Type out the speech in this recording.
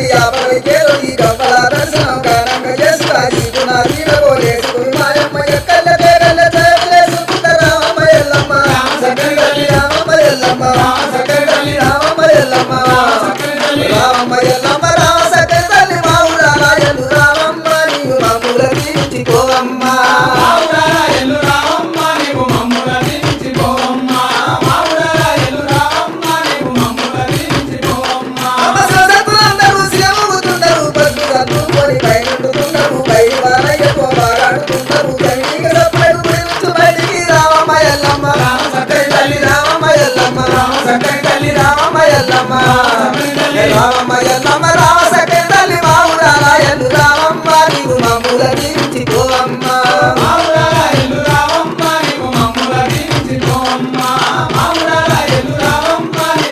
తల్లి ఆపలకేలో ఈ గంపల దర్శనం కానంగా చేసుకుని నీకు నా వీర కోలేసుకుని మాయమ్మ ఎక్కల పేరల్ల చేసుకుంట రామమ్మ ఎల్లమ్మ రామమ్మ ఎల్లమ్మ రామమ్మ ఎల్లమ్మ రామమ్మ ఎల్లమ్మ రామ సకల తల్లి మా ఊరాయలు రామమ్మ నీవు మమ్ముల తీర్చిపోవమ్మ రామమ్మ